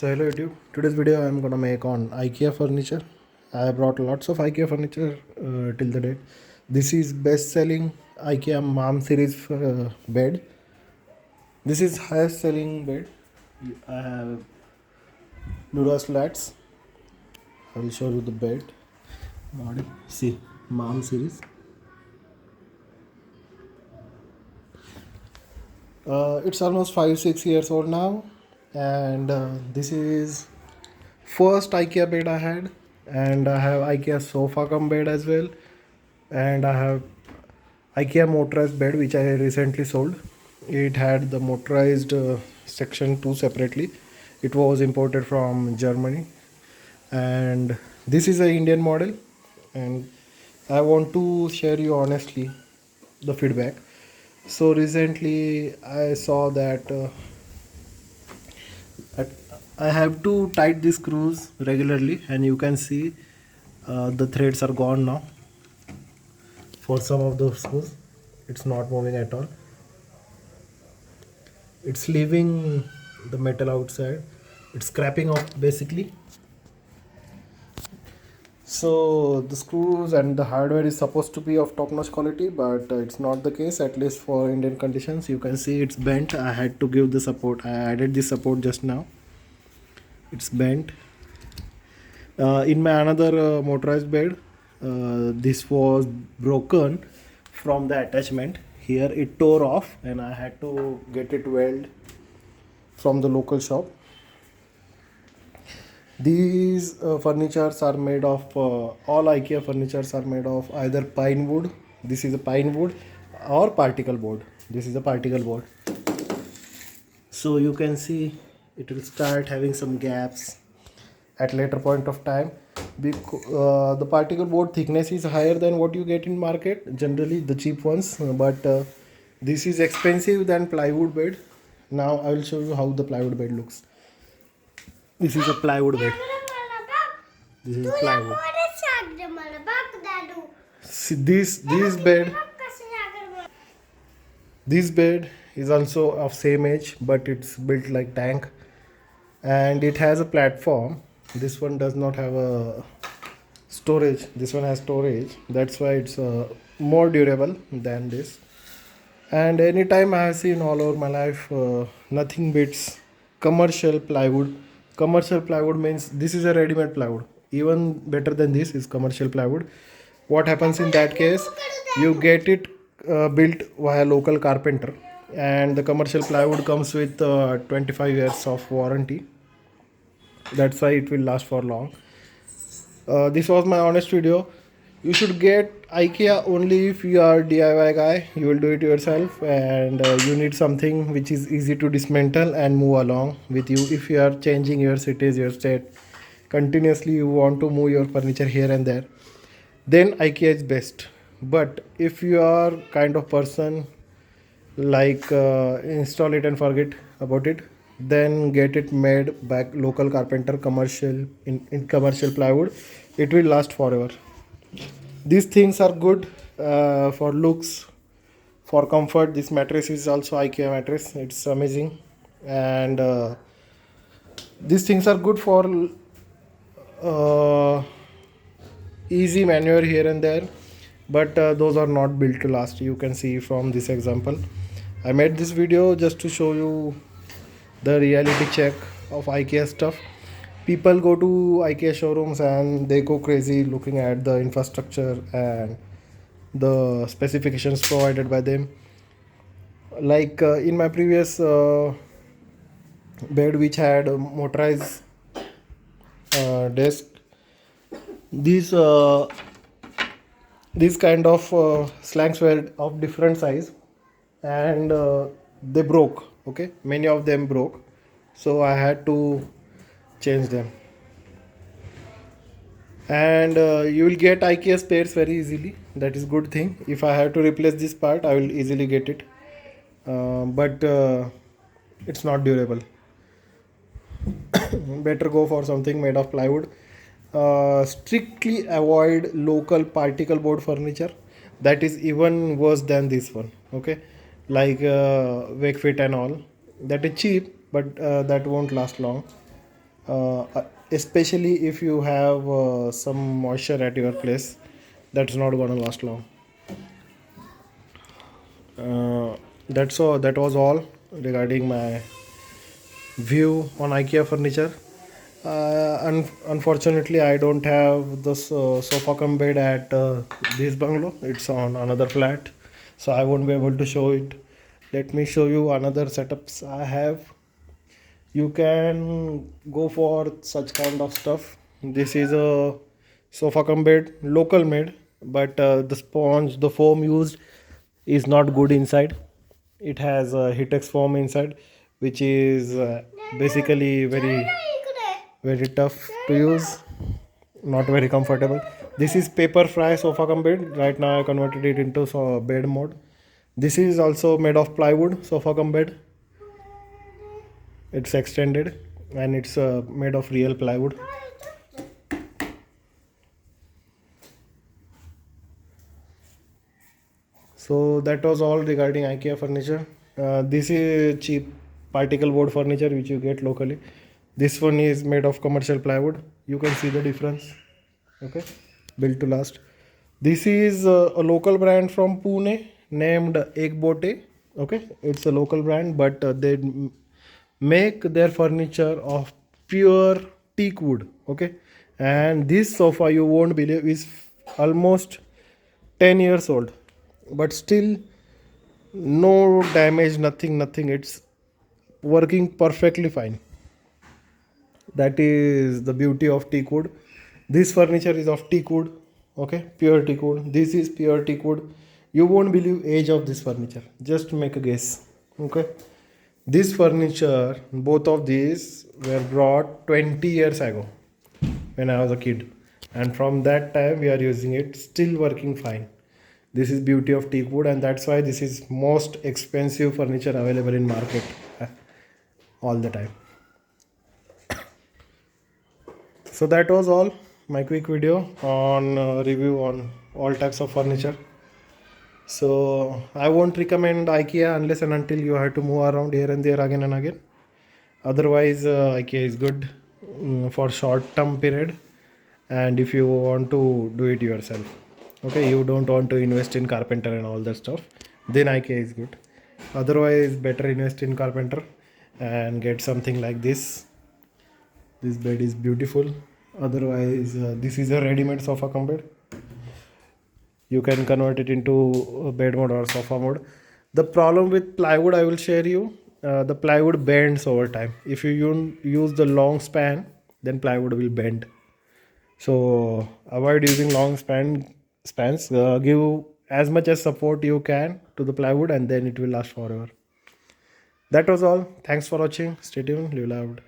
So hello YouTube. Today's video I am gonna make on IKEA furniture. I brought lots of IKEA furniture till the date. This is best-selling IKEA Mom series bed. This is highest-selling bed. I have Dura slats. I will show you the bed model. See, Mom series. It's almost 5-6 years old now, and this is first IKEA bed I had, and I have IKEA sofa cum bed as well, and I have IKEA motorized bed which I recently sold. It had the motorized section too separately. It was imported from Germany, and this is a Indian model, and I want to share you honestly the feedback. So recently I saw that I I have to tight the screws regularly, and you can see the threads are gone now. For some of the screws, it's not moving at all. It's leaving the metal outside. It's scraping off basically. So the screws and the hardware is supposed to be of top-notch quality, but it's not the case, at least for Indian conditions. You can see it's bent. I had to give the support. I added the support just now. It's bent. In my another motorized bed, this was broken from the attachment. Here it tore off, and I had to get it welded from the local shop. These furnitures are made of all IKEA furnitures are made of either pine wood. This is a pine wood, or particle board. This is a particle board. So you can see it will start having some gaps at later point of time. The particle board thickness is higher than what you get in market, generally the cheap ones, but this is expensive than plywood bed. Now I will show you how the plywood bed looks. This is a plywood bed. This is plywood. See, this bed is also of same age, but it's built like tank, and it has a platform. This one does not have a storage. This one has storage. That's why it's more durable than this. And anytime I have seen all over my life, nothing beats commercial plywood. Commercial plywood means this is a ready-made plywood. Even better than this is commercial plywood. What happens in that case? You get it built via local carpenter, and the commercial plywood comes with 25 years of warranty. That's why it will last for long. This was my honest video. You should get IKEA only if you are DIY guy. You will do it yourself, and you need something which is easy to dismantle and move along with you. If you are changing your cities, your state continuously, you want to move your furniture here and there, then IKEA is best. But if you are kind of person like install it and forget about it, then get it made by local carpenter, commercial in commercial plywood. It will last forever. These things are good for looks, for comfort. This mattress is also IKEA mattress. It's amazing, and these things are good for easy maneuver here and there, but those are not built to last. You can see from this example. I made this video just to show you the reality check of IKEA stuff. People go to IKEA showrooms and they go crazy looking at the infrastructure and the specifications provided by them. Like in my previous bed, which had a motorized desk, these kind of slangs were of different size, and they broke. Okay, many of them broke, so I had to change them. And you will get IKEA spares very easily. That is good thing. If I have to replace this part, I will easily get it, but it's not durable. Better go for something made of plywood. Strictly avoid local particle board furniture. That is even worse than this one. Okay, like Wakefit and all. That is cheap, but that won't last long. especially if you have some moisture at your place. That's not gonna last long. That's all. That was all regarding my view on IKEA furniture. Unfortunately, I don't have the sofa cum bed at this bungalow. It's on another flat, so I won't be able to show it. Let me show you another setups I have. You can go for such kind of stuff. This is a sofa cum bed, local made, but the sponge, the foam used is not good inside. It has a Hitex foam inside, which is basically very tough to use, not very comfortable. This is paper fry sofa cum bed. Right now I converted it into bed mode. This is also made of plywood sofa cum bed. It's extended and it's made of real plywood. So that was all regarding IKEA furniture. This is cheap particle board furniture which you get locally. This one is made of commercial plywood. You can see the difference. Okay, built to last. This is a local brand from Pune named Ekbote. Okay, it's a local brand, but they make their furniture of pure teak wood. Okay, and this sofa you won't believe is almost 10 years old, but still no damage, nothing. It's working perfectly fine. That is the beauty of teak wood. This furniture is of teak wood. Okay, pure teak wood. This is pure teak wood. You won't believe age of this furniture. Just make a guess. Okay, this furniture, both of these were brought 20 years ago when I was a kid, and from that time we are using it, still working fine. This is beauty of teak wood, and that's why this is most expensive furniture available in market all the time. So that was all my quick video on review on all types of furniture. So I won't recommend IKEA unless and until you have to move around here and there again and again. Otherwise, IKEA is good for short term period, and if you want to do it yourself. Okay, you don't want to invest in carpenter and all that stuff, then IKEA is good. Otherwise, better invest in carpenter and get something like this. This bed is beautiful. Otherwise, this is a ready-made sofa cum bed. You can convert it into a bed mode or sofa mode. The problem with plywood, I will share you. The plywood bends over time. If you use the long span, then plywood will bend. So avoid using long spans. Give as much as support you can to the plywood, and then it will last forever. That was all. Thanks for watching. Stay tuned. Live loud.